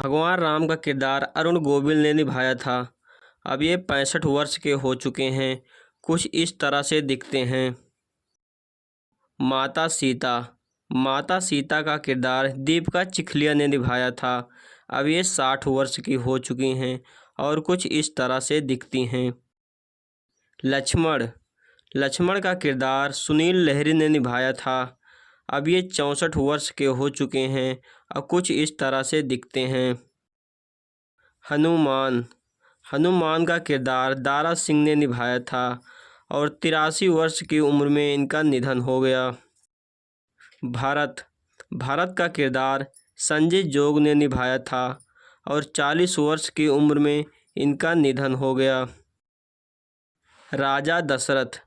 भगवान राम का किरदार अरुण गोविल ने निभाया था। अब ये 65 वर्ष के हो चुके हैं। कुछ इस तरह से दिखते हैं। माता सीता। माता सीता का किरदार दीपिका चिखलिया ने निभाया था। अब ये 60 वर्ष की हो चुकी हैं और कुछ इस तरह से दिखती हैं। लक्ष्मण। लक्ष्मण का किरदार सुनील लहरी ने निभाया था। अब ये 64 वर्ष के हो चुके हैं और कुछ इस तरह से दिखते हैं। हनुमान। हनुमान का किरदार दारा सिंह ने निभाया था और 83 वर्ष की उम्र में इनका निधन हो गया। भरत। भरत का किरदार संजय जोग ने निभाया था और 40 वर्ष की उम्र में इनका निधन हो गया। राजा दशरथ।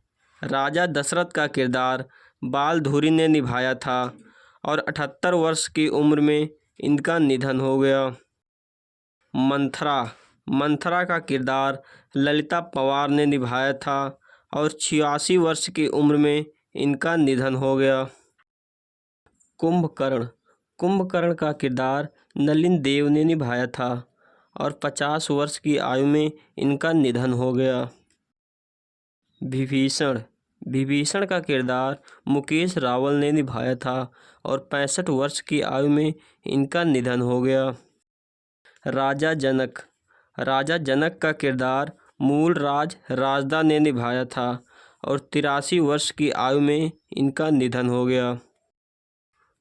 राजा दशरथ का किरदार बाल धुरी ने निभाया था और 78 वर्ष की उम्र में इनका निधन हो गया। मंथरा। मंथरा का किरदार ललिता पवार ने निभाया था और 86 वर्ष की उम्र में इनका निधन हो गया। कुंभकर्ण। कुंभकर्ण का किरदार नलिन देव ने निभाया था और 50 वर्ष की आयु में इनका निधन हो गया। विभीषण। विभीषण का किरदार मुकेश रावल ने निभाया था और 65 वर्ष की आयु में इनका निधन हो गया। राजा जनक। राजा जनक का किरदार मूलराज राजदा ने निभाया था और 83 वर्ष की आयु में इनका निधन हो गया।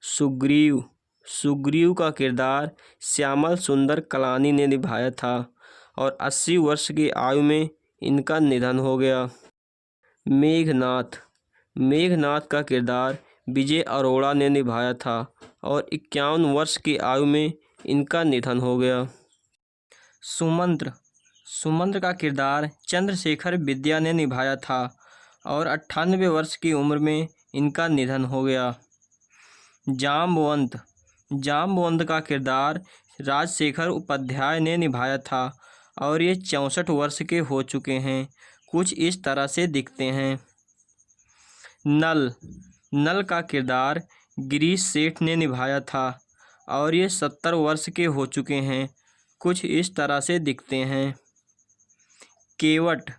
सुग्रीव। सुग्रीव का किरदार श्यामल सुंदर कलानी ने निभाया था और 80 वर्ष की आयु में इनका निधन हो गया। मेघनाथ। मेघनाथ का किरदार विजय अरोड़ा ने निभाया था और 51 वर्ष की आयु में इनका निधन हो गया। सुमंत्र। सुमंत्र का किरदार चंद्रशेखर विद्या ने निभाया था और 98 वर्ष की उम्र में इनका निधन हो गया। जाम्बवंत। जाम्बवंत का किरदार राजशेखर उपाध्याय ने निभाया था और ये 64 वर्ष के हो चुके हैं। कुछ इस तरह से दिखते हैं। नल। नल का किरदार गिरीश सेठ ने निभाया था और ये 70 वर्ष के हो चुके हैं। कुछ इस तरह से दिखते हैं। केवट।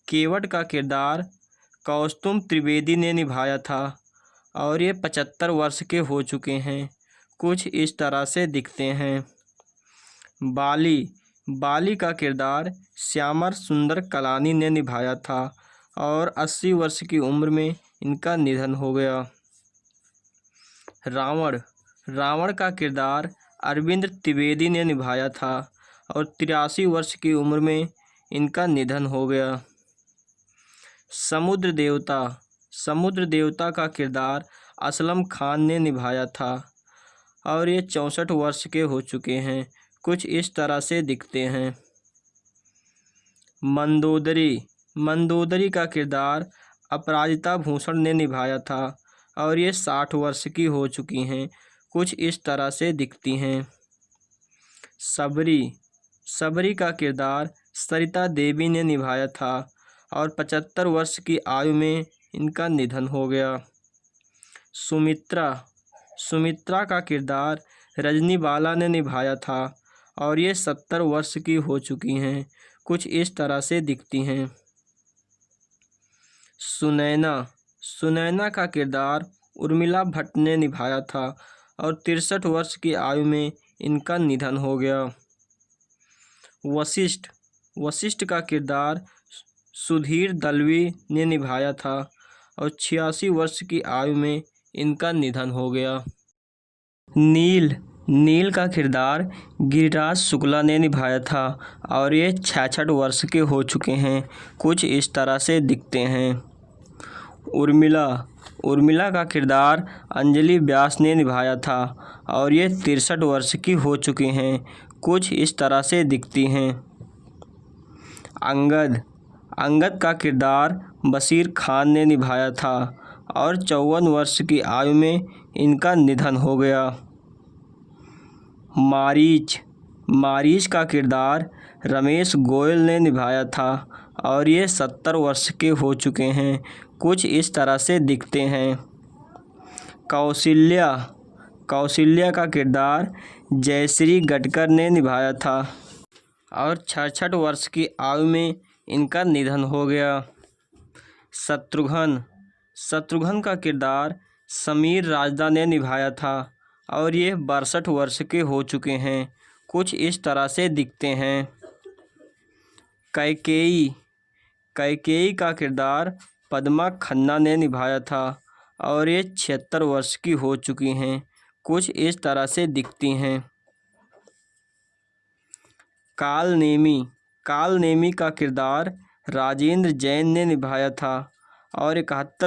केवट का किरदार कौस्तुभ त्रिवेदी ने निभाया था और ये 75 वर्ष के हो चुके हैं। कुछ इस तरह से दिखते हैं। बाली। बाली का किरदार श्यामल सुंदर कलानी ने निभाया था और 80 वर्ष की उम्र में इनका निधन हो गया। रावण। रावण का किरदार अरविंद त्रिवेदी ने निभाया था और 83 वर्ष की उम्र में इनका निधन हो गया। समुद्र देवता। समुद्र देवता का किरदार असलम खान ने निभाया था और ये 64 वर्ष के हो चुके हैं। कुछ इस तरह से दिखते हैं। मंदोदरी। मंदोदरी का किरदार अपराजिता भूषण ने निभाया था और ये 60 वर्ष की हो चुकी हैं। कुछ इस तरह से दिखती हैं। सबरी। सबरी का किरदार सरिता देवी ने निभाया था और 75 वर्ष की आयु में इनका निधन हो गया। सुमित्रा। सुमित्रा का किरदार रजनी बाला ने निभाया था और ये 70 वर्ष की हो चुकी हैं। कुछ इस तरह से दिखती हैं। सुनैना। सुनैना का किरदार उर्मिला भट्ट ने निभाया था और 63 वर्ष की आयु में इनका निधन हो गया। वशिष्ठ। वशिष्ठ का किरदार सुधीर दलवी ने निभाया था और 86 वर्ष की आयु में इनका निधन हो गया। नील। नील का किरदार गिरिराज शुक्ला ने निभाया था और ये 66 वर्ष के हो चुके हैं। कुछ इस तरह से दिखते हैं। उर्मिला। उर्मिला का किरदार अंजलि व्यास ने निभाया था और ये 63 वर्ष की हो चुकी हैं। कुछ इस तरह से दिखती हैं। अंगद। अंगद का किरदार बशीर खान ने निभाया था और 54 वर्ष की आयु में इनका निधन हो गया। मारीच। मारीच का किरदार रमेश गोयल ने निभाया था और ये 70 वर्ष के हो चुके हैं। कुछ इस तरह से दिखते हैं। कौशल्या। कौशल्या का किरदार जयश्री गटकर ने निभाया था और 66 वर्ष की आयु में इनका निधन हो गया। शत्रुघ्न का किरदार समीर राजदा ने निभाया था और ये 62 वर्ष के हो चुके हैं। कुछ इस तरह से दिखते हैं। कैकेयी का किरदार पद्मा खन्ना ने निभाया था और ये 76 वर्ष की हो चुकी हैं। कुछ इस तरह से दिखती हैं। काल नेमी का किरदार राजेंद्र जैन ने निभाया था और 71